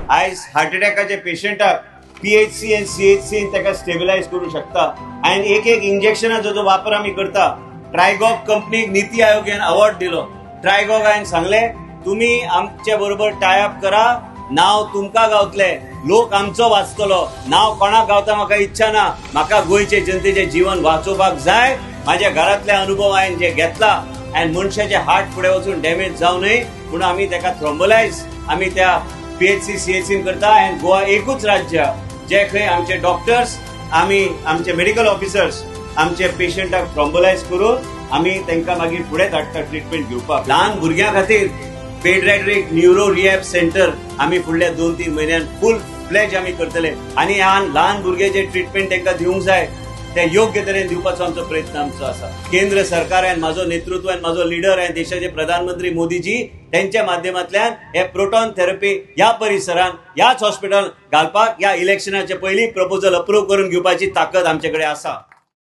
आयज heart अटॅकाचे पेशंटाक PHC आणि CHC ताका स्टेबिलायज करू शकता आणि एक इंजेक्शनाचो जो वापर आम्ही करता ट्रायगॉग कंपनीक नीती आयोगान अवॉर्ड दिलो. ट्रायगॉगान सांगले तुम्ही आमच्या बरोबर टाय अप करा, नाव तुमकां गावतले, लोक आमचो वाचतलो, नाव कोणाक गावता म्हाका इच्छा ना, म्हाका गोंयचे जनतेचे जीवन वाचोवपाक जाय. माझ्या घरातल्या अनुभव हांवें जे घेतला आणि मनशाचे हार्ट फुडें वचून डॅमेज जाऊ नये म्हणून आम्ही ताका थ्रोम्बोलायज आम्ही त्या PHC CHC करता. आणि गोवा एकूच राज्य जे खंय आमचे डॉक्टर्स आम्ही आमचे मेडिकल ऑफिसर्स आमचे पेशंटाक थ्रोम्बोलायज करून आम्ही तांकां मागीर फुडें धाडटा ट्रिटमेंट घेवपाक. ल्हान भुरग्यां खातीर पेडियाट्रिक न्यूरो रिहॅब सेंटर आम्ही फुडल्या 2-3 म्हयन्यान फुल फ्लेज आम्ही करतले आणि ल्हान भुरगे जे ट्रिटमेंट तांकां दिवंक जाय ते योग्य तरेन दिवपाचो आमचो प्रयत्न आमचो आसा. केंद्र सरकार आणि माझो नेतृत्व आणि माझो लिडर आणि देशाचे प्रधानमंत्री मोदीजी त्यांच्या माध्यमांतल्यान हे प्रोटॉन थेरपी ह्या परिसरान ह्याच हॉस्पिटल घालपाक ह्या इलेक्शनाचे पयलीं प्रपोजल अप्रूव्ह करून घेवपाची ताकद आमचे कडेन आसा.